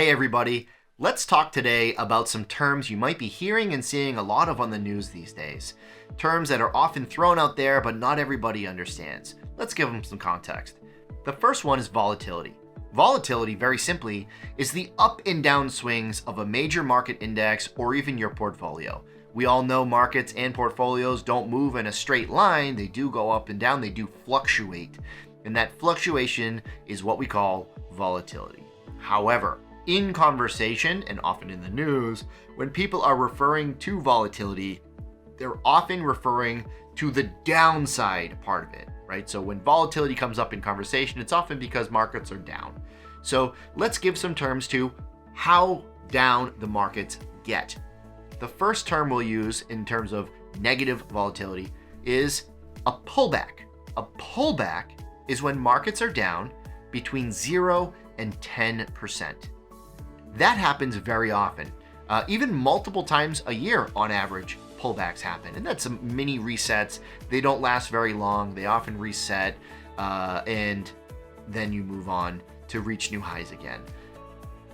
Hey everybody, let's talk today about some terms you might be hearing and seeing a lot of on the news these days. Terms that are often thrown out there but not everybody understands. Let's give them some context. The first one is volatility. Volatility, very simply, is the up and down swings of a major market index or even your portfolio. We all know markets and portfolios don't move in a straight line, they do go up and down, they do fluctuate. And that fluctuation is what we call volatility. However, in conversation and often in the news, when people are referring to volatility, they're often referring to the downside part of it, right? So when volatility comes up in conversation, it's often because markets are down. So let's give some terms to how down the markets get. The first term we'll use in terms of negative volatility is a pullback. A pullback is when markets are down between 0 and 10%. That happens very often. Even multiple times a year on average, pullbacks happen. And that's some mini resets. They don't last very long. They often reset and then you move on to reach new highs again.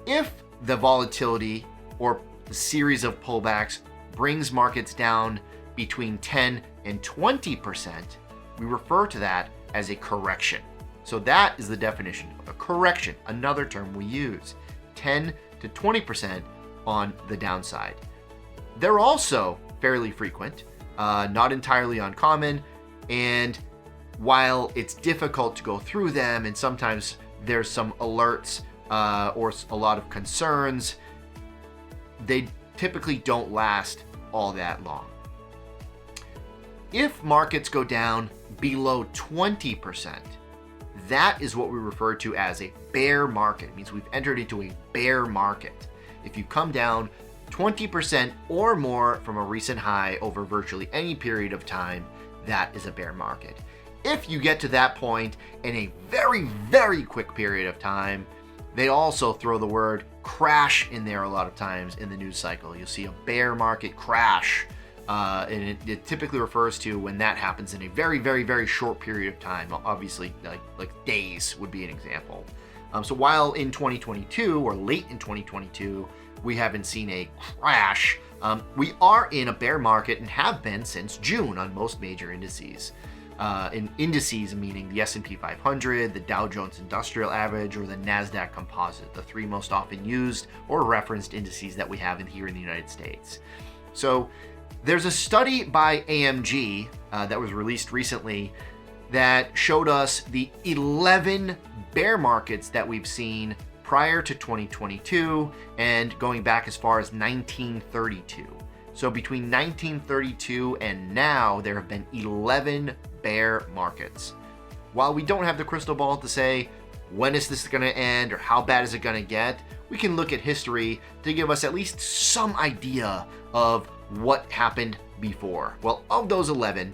If the volatility or the series of pullbacks brings markets down between 10 and 20%, we refer to that as a correction. So that is the definition of a correction, another term we use, 10 to 20% on the downside. They're also fairly frequent, not entirely uncommon, and while it's difficult to go through them and sometimes there's some alerts or a lot of concerns, they typically don't last all that long. If markets go down below 20%, that is what we refer to as a bear market. It means we've entered into a bear market. If you come down 20% or more from a recent high over virtually any period of time, that is a bear market. If you get to that point in a very, very quick period of time, they also throw the word crash in there a lot of times in the news cycle. You'll see a bear market crash. And it typically refers to when that happens in a very, very, very short period of time. Obviously, like days would be an example. So while in 2022 or late in 2022, we haven't seen a crash, we are in a bear market and have been since June on most major indices. In indices, meaning the S&P 500, the Dow Jones Industrial Average, or the NASDAQ Composite, the three most often used or referenced indices that we have here in the United States. So there's a study by AMG that was released recently that showed us the 11 bear markets that we've seen prior to 2022 and going back as far as 1932. So between 1932 and now, there have been 11 bear markets. While we don't have the crystal ball to say when is this going to end or how bad is it going to get, we can look at history to give us at least some idea of what happened before. Well, of those 11,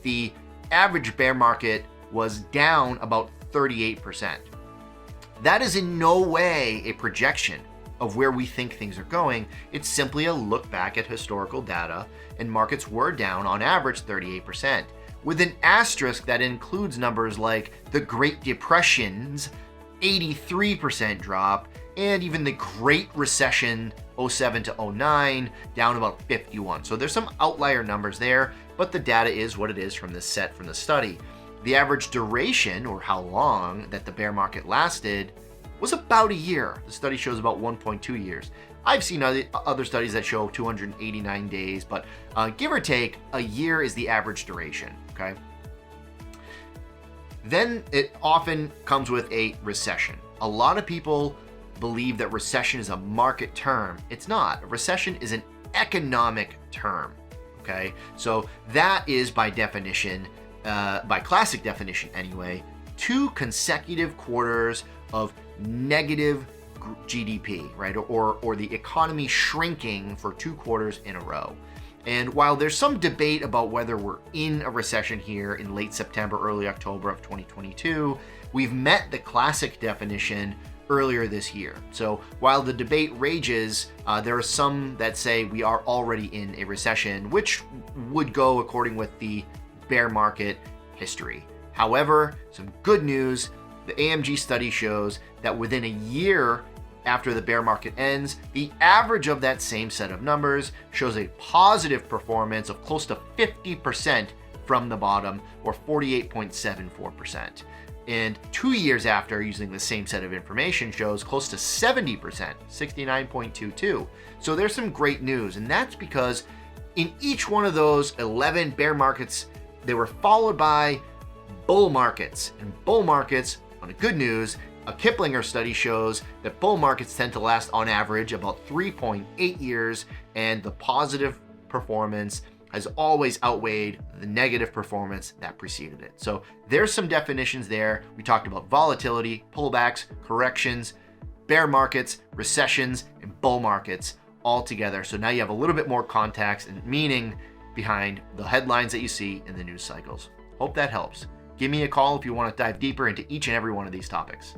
the average bear market was down about 38%. That is in no way a projection of where we think things are going. It's simply a look back at historical data, and markets were down on average 38%, with an asterisk that includes numbers like the Great Depression's 83% drop, and even the Great Recession 07 to 09 down about 51. So there's some outlier numbers there, but the data is what it is from this set from the study. The average duration, or how long that the bear market lasted, was about a year. The study shows about 1.2 years. I've seen other studies that show 289 days, but give or take, a year is the average duration, okay? Then it often comes with a recession. A lot of people believe that recession is a market term. It's not. A recession is an economic term, okay? So that is by definition, by classic definition anyway, 2 consecutive quarters of negative GDP, right? Or the economy shrinking for 2 quarters in a row. And while there's some debate about whether we're in a recession here in late September, early October of 2022, we've met the classic definition earlier this year. So while the debate rages, there are some that say we are already in a recession, which would go according with the bear market history. However, some good news, the AMG study shows that within a year after the bear market ends, the average of that same set of numbers shows a positive performance of close to 50% from the bottom, or 48.74%. And 2 years after, using the same set of information, shows close to 70%, 69.22. So there's some great news, and that's because in each one of those 11 bear markets, they were followed by bull markets. And bull markets, on the good news, a Kiplinger study shows that bull markets tend to last on average about 3.8 years, and the positive performance has always outweighed the negative performance that preceded it. So there's some definitions there. We talked about volatility, pullbacks, corrections, bear markets, recessions, and bull markets all together. So now you have a little bit more context and meaning behind the headlines that you see in the news cycles. Hope that helps. Give me a call if you want to dive deeper into each and every one of these topics.